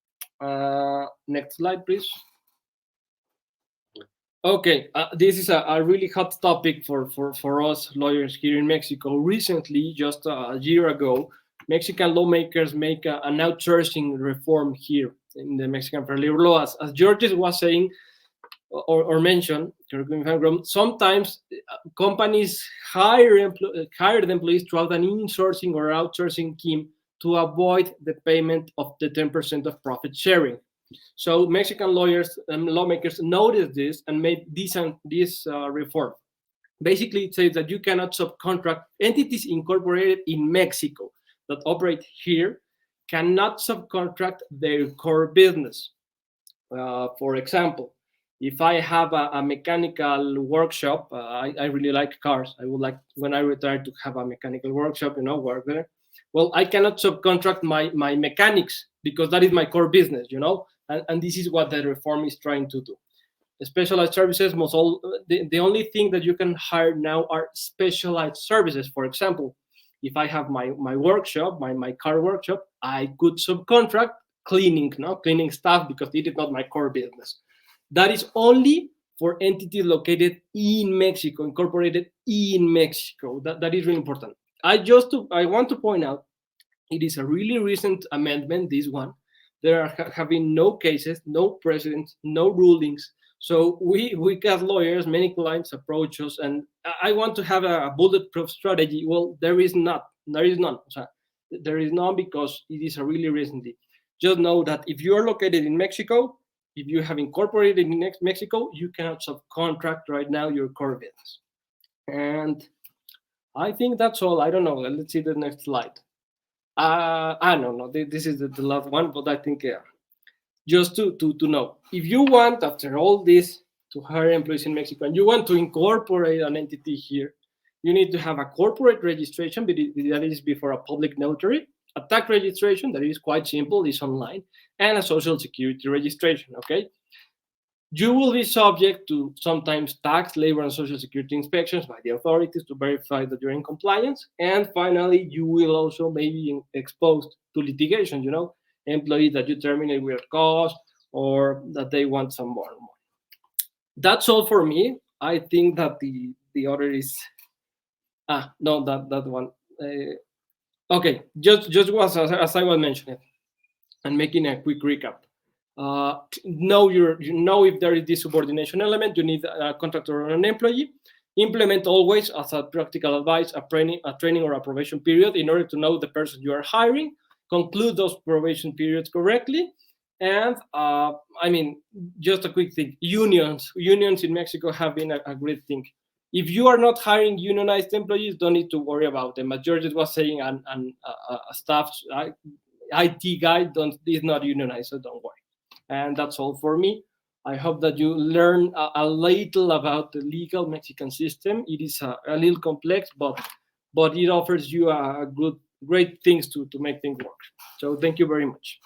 Next slide, please. Okay, this is a really hot topic for us lawyers here in Mexico. Recently, just a year ago, Mexican lawmakers make an outsourcing reform here in the Mexican fair labor law. As George was saying or mentioned, sometimes companies hire the employees throughout an insourcing or outsourcing scheme to avoid the payment of the 10% of profit sharing. So Mexican lawmakers noticed this and made this reform. Basically, it says that you cannot subcontract entities incorporated in Mexico that operate here cannot subcontract their core business. For example, if I have a mechanical workshop, I really like cars. I would like, when I retire, to have a mechanical workshop, work there. Well, I cannot subcontract my mechanics because that is my core business, and this is what the reform is trying to do. Specialized services must the only thing that you can hire now are specialized services. For example, if I have my workshop, my car workshop, I could subcontract cleaning staff because it is not my core business. That is only for entities located in Mexico, incorporated in Mexico. That is really important. I want to point out, it is a really recent amendment, this one. There have been no cases, no precedents, no rulings. So we got lawyers, many clients approach us, and I want to have a bulletproof strategy. Well, there is not. There is none. There is none because it is a really recently. Just know that if you are located in Mexico, if you have incorporated in Mexico, you cannot subcontract right now your core business. And I think that's all. I don't know. Let's see the next slide. No. This is the last one, but I think just to know, if you want, after all this, to hire employees in Mexico and you want to incorporate an entity here, you need to have a corporate registration, but that is before a public notary, a tax registration that is quite simple, is online, and a social security registration, okay? You will be subject to sometimes tax, labor, and social security inspections by the authorities to verify that you're in compliance. And finally, you will also maybe be exposed to litigation, employees that you terminate without cause or that they want some more money. That's all for me. I think that the order is no, that one. Okay, just was as I was mentioning and making a quick recap. Know if there is this subordination element, you need a contractor or an employee. Implement always, as a practical advice, a training or a probation period in order to know the person you are hiring. Conclude those probation periods correctly. And just a quick thing, unions in Mexico have been a great thing. If you are not hiring unionized employees, don't need to worry about them. As George was saying, and a staff IT guy is not unionized, so don't worry. And that's all for me. I hope that you learn a little about the legal Mexican system. It is a little complex, but it offers you great things to make things work. So thank you very much.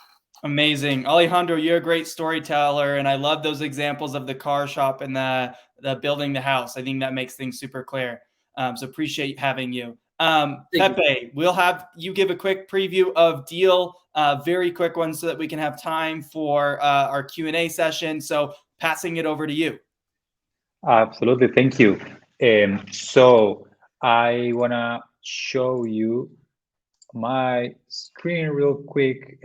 Amazing. Alejandro, you're a great storyteller, and I love those examples of the car shop and the building the house. I think that makes things super clear. So appreciate having you. Pepe, we'll have you give a quick preview of Deel, very quick one so that we can have time for our Q&A session. So passing it over to you. Absolutely, thank you. So I want to show you my screen real quick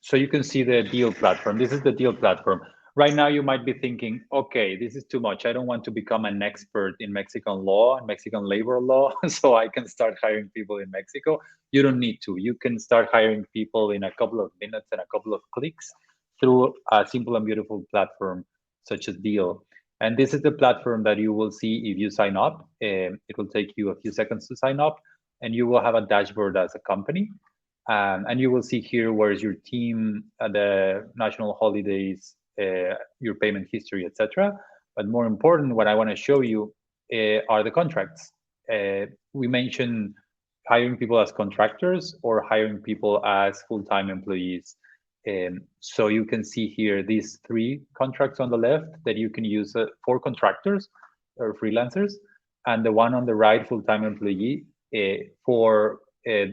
so you can see the Deel platform. This is the Deel platform. Right now, you might be thinking, okay, this is too much. I don't want to become an expert in Mexican law and Mexican labor law, so I can start hiring people in Mexico. You don't need to. You can start hiring people in a couple of minutes and a couple of clicks through a simple and beautiful platform such as Deel. And this is the platform that you will see if you sign up. It will take you a few seconds to sign up, and you will have a dashboard as a company. And you will see here where's your team, the national holidays, your payment history, etc. But more important, what I want to show you are the contracts. We mentioned hiring people as contractors or hiring people as full-time employees. So you can see here these 3 contracts on the left that you can use for contractors or freelancers, and the one on the right, full-time employee, for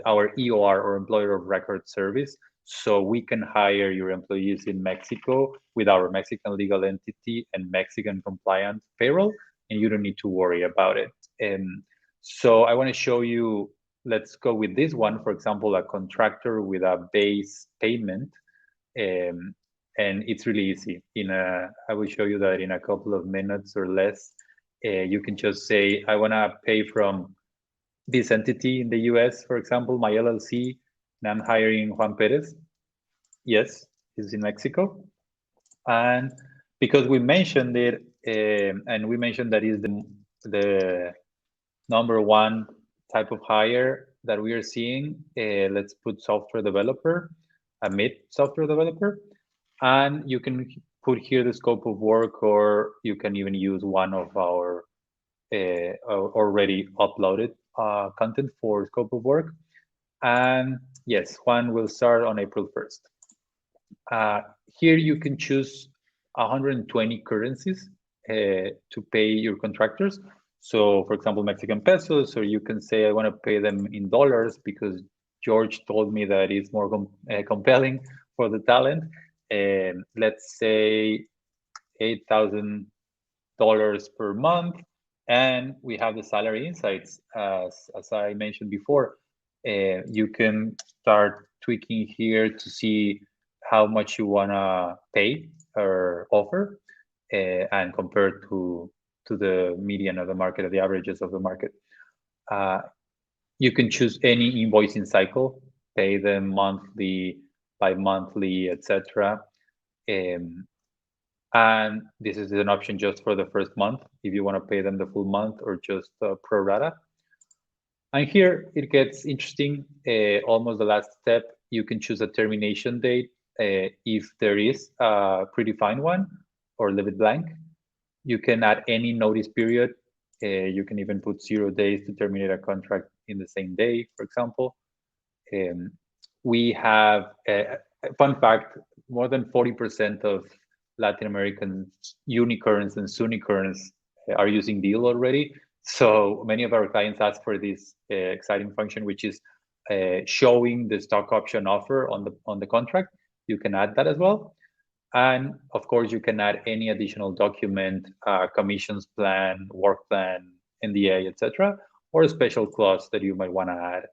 our EOR or employer of record service. So we can hire your employees in Mexico with our Mexican legal entity and Mexican compliant payroll, and you don't need to worry about it. So I want to show you, let's go with this one, for example, a contractor with a base payment. And it's really easy. I will show you that in a couple of minutes or less. You can just say, I want to pay from this entity in the US, for example, my LLC, and I'm hiring Juan Perez. Yes, he's in Mexico. And because we mentioned it, and we mentioned that is the number 1 type of hire that we are seeing, let's put software developer, a mid software developer, and you can put here the scope of work, or you can even use one of our already uploaded content for scope of work. And yes, Juan will start on April 1st. Here you can choose 120 currencies to pay your contractors. So for example, Mexican pesos, or you can say, I want to pay them in dollars because George told me that it's more compelling for the talent. Let's say $8,000 per month. And we have the salary insights. As I mentioned before, you can start tweaking here to see how much you want to pay or offer and compare to the median of the market, or the averages of the market. You can choose any invoicing cycle, pay them monthly, bi-monthly, etc. And this is an option just for the first month, if you want to pay them the full month or just pro rata. And here it gets interesting, almost the last step. You can choose a termination date if there is a predefined one, or leave it blank. You can add any notice period. You can even put 0 days to terminate a contract in the same day, for example. We have, fun fact, more than 40% of Latin American unicorns and sunicorns are using Deel already. So many of our clients ask for this exciting function, which is showing the stock option offer on the contract. You can add that as well. And of course, you can add any additional document, commissions plan, work plan, NDA, etc., or a special clause that you might want to add.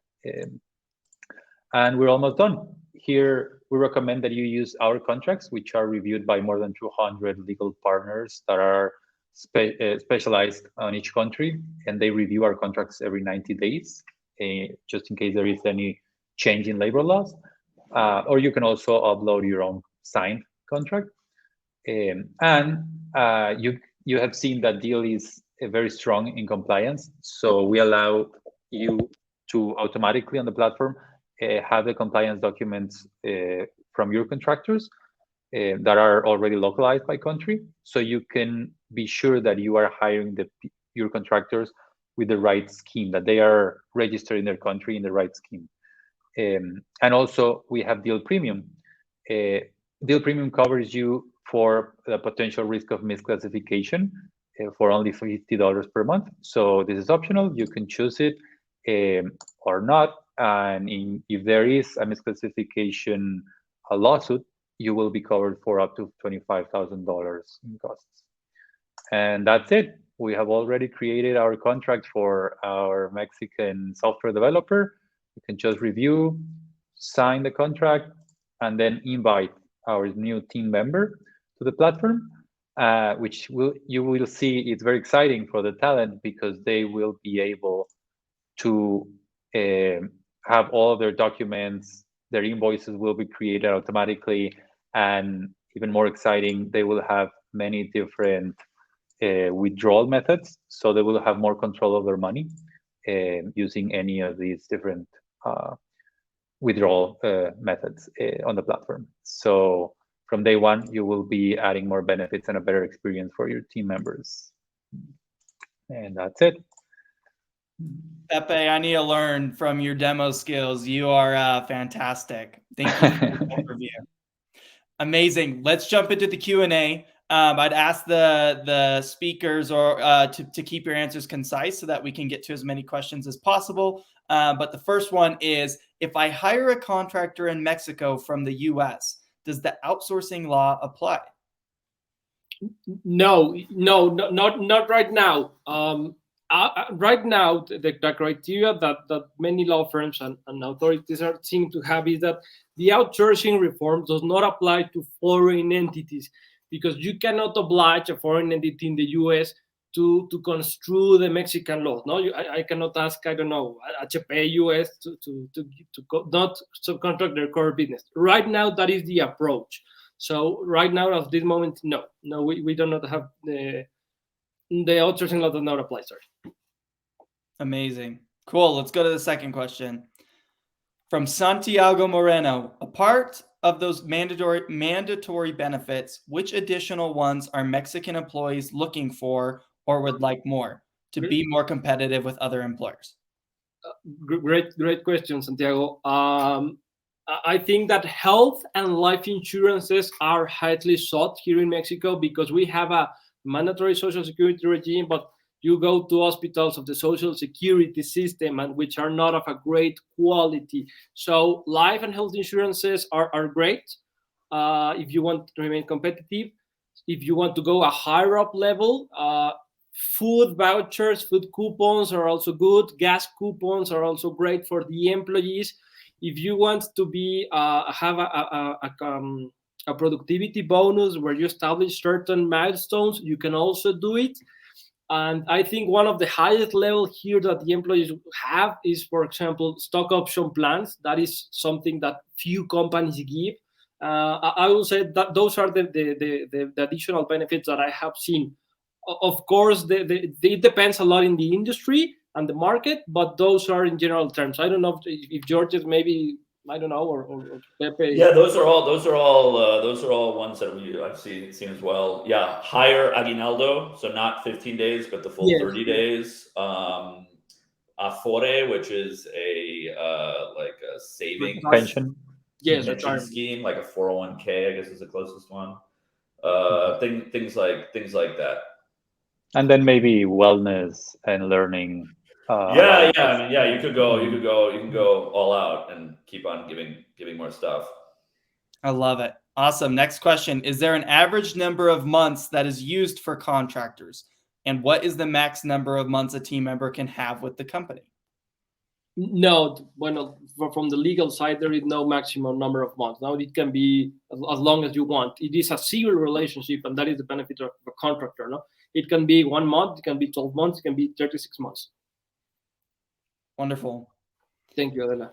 And we're almost done. Here, we recommend that you use our contracts, which are reviewed by more than 200 legal partners that are specialized on each country, and they review our contracts every 90 days, just in case there is any change in labor laws. Or you can also upload your own signed contract. You have seen that Deel is very strong in compliance. So we allow you to automatically on the platform have the compliance documents from your contractors that are already localized by country. So you can be sure that you are hiring your contractors with the right scheme, that they are registered in their country in the right scheme. And also we have Deel Premium. Deel Premium covers you for the potential risk of misclassification for only $50 per month. So this is optional. You can choose it or not. And if there is a misclassification, a lawsuit, you will be covered for up to $25,000 in costs. And that's it. We have already created our contract for our Mexican software developer. You can just review, sign the contract, and then invite our new team member to the platform, which you will see it's very exciting for the talent because they will be able to have all of their documents, their invoices will be created automatically, and even more exciting, they will have many different withdrawal methods, so they will have more control of their money using any of these different withdrawal methods on the platform. So from day one, you will be adding more benefits and a better experience for your team members. And that's it. Pepe, I need to learn from your demo skills. You are fantastic. Thank you for the overview. Amazing. Let's jump into the Q&A. I'd ask the speakers to keep your answers concise so that we can get to as many questions as possible. But the first one is, if I hire a contractor in Mexico from the US, does the outsourcing law apply? No, not right now. Right now, the criteria that many law firms and authorities are seeing to have is that the outsourcing reform does not apply to foreign entities, because you cannot oblige a foreign entity in the US to construe the Mexican laws. No, I cannot ask, I don't know, HP US to not subcontract their core business. Right now, that is the approach. So right now, at this moment, no, we do not have the outsourcing law does not apply, sorry. Amazing. Cool. Let's go to the second question. From Santiago Moreno, a part of those mandatory benefits, which additional ones are Mexican employees looking for or would like more to be more competitive with other employers? Great question, Santiago. I think that health and life insurances are highly sought here in Mexico because we have a mandatory social security regime, but you go to hospitals of the social security system and which are not of a great quality. So life and health insurances are great if you want to remain competitive. If you want to go a higher up level, food vouchers, food coupons are also good. Gas coupons are also great for the employees. If you want to be have a productivity bonus where you establish certain milestones, you can also do it. And I think one of the highest level here that the employees have is, for example, stock option plans. That is something that few companies give. I will say that those are the additional benefits that I have seen. Of course, it depends a lot in the industry and the market, but those are in general terms. I don't know if George is maybe, I don't know, or Pepe. Yeah, those are all ones that I've seen as well. Yeah, higher aguinaldo, so not 15 days, but the full Yes. 30 days. Afore, which is a like a savings Pension. Yes, pension retirement. scheme, like a 401k, I guess is the closest one. Things like that. And then maybe wellness and learning. Yeah, allowances. I mean, yeah, you can go all out and keep on giving more stuff. I love it. Awesome. Next question. Is there an average number of months that is used for contractors? And what is the max number of months a team member can have with the company? No, well, from the legal side, there is no maximum number of months. Now, it can be as long as you want. It is a civil relationship, and that is the benefit of a contractor. No, it can be 1 month, it can be 12 months, it can be 36 months. Wonderful. Thank you, Adela.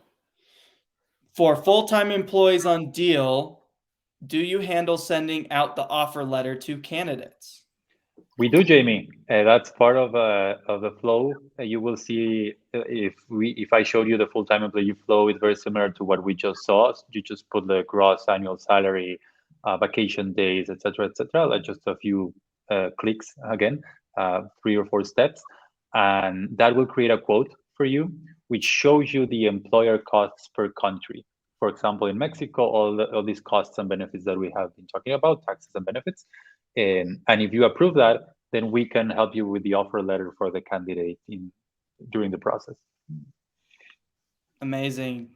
For full-time employees on Deel, do you handle sending out the offer letter to candidates? We do, Jamie. That's part of the flow. You will see if I showed you the full-time employee flow, it's very similar to what we just saw. You just put the gross annual salary, vacation days, etc., like just a few clicks again, 3 or 4 steps, and that will create a quote for you, which shows you the employer costs per country. For example, in Mexico, all these costs and benefits that we have been talking about, taxes and benefits. And if you approve that, then we can help you with the offer letter for the candidate during the process. Amazing.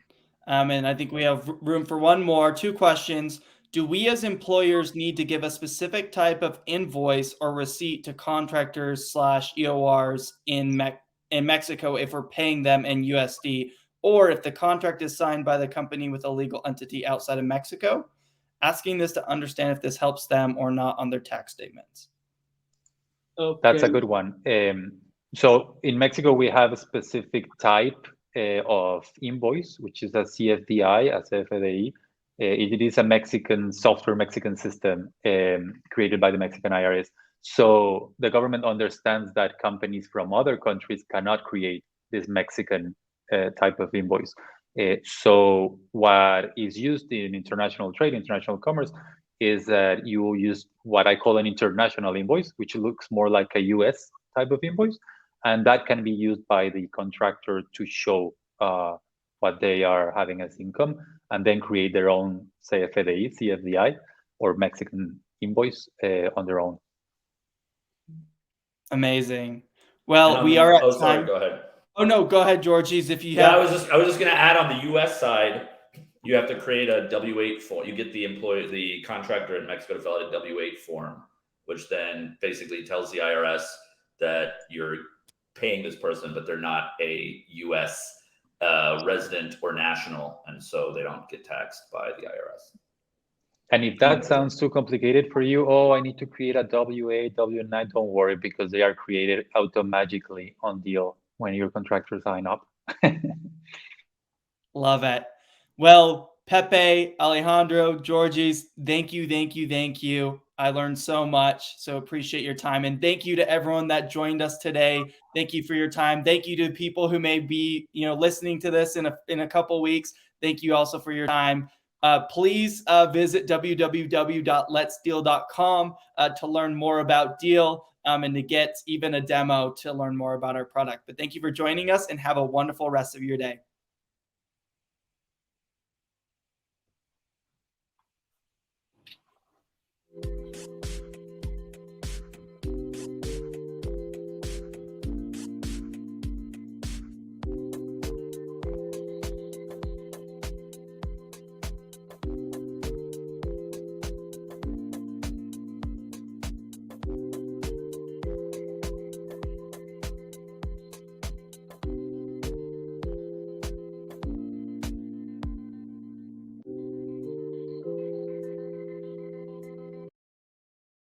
And I think we have room for one more. 2 questions. Do we as employers need to give a specific type of invoice or receipt to contractors / EORs in Mexico if we're paying them in USD, or if the contract is signed by the company with a legal entity outside of Mexico? Asking this to understand if this helps them or not on their tax statements. Okay. That's a good one. So in Mexico, we have a specific type of invoice, which is a CFDI, a CFDI. It is a Mexican system created by the Mexican IRS. So the government understands that companies from other countries cannot create this Mexican type of invoice. So what is used in international trade, international commerce, is that you will use what I call an international invoice, which looks more like a US type of invoice. And that can be used by the contractor to show what they are having as income, and then create their own, say, CFDI, or Mexican invoice on their own. Amazing. Well, we are at time. Sorry, go ahead. Oh no, go ahead, Georgies. If you Yeah, have, I was just going to add on the U.S. side, you have to create a W-8 form. You get the contractor in Mexico to fill out a W-8 form, which then basically tells the IRS that you're paying this person, but they're not a U.S. Resident or national, and so they don't get taxed by the IRS. And if that sounds too complicated for you, I need to create a W-8, W-9, don't worry, because they are created automatically on Deel when your contractors sign up. Love it. Well, Pepe, Alejandro, Georgies, thank you. I learned so much, so appreciate your time. And thank you to everyone that joined us today. Thank you for your time. Thank you to people who may be, listening to this in a couple weeks. Thank you also for your time. Please visit www.letsdeel.com to learn more about Deel. and to get even a demo to learn more about our product. But thank you for joining us and have a wonderful rest of your day.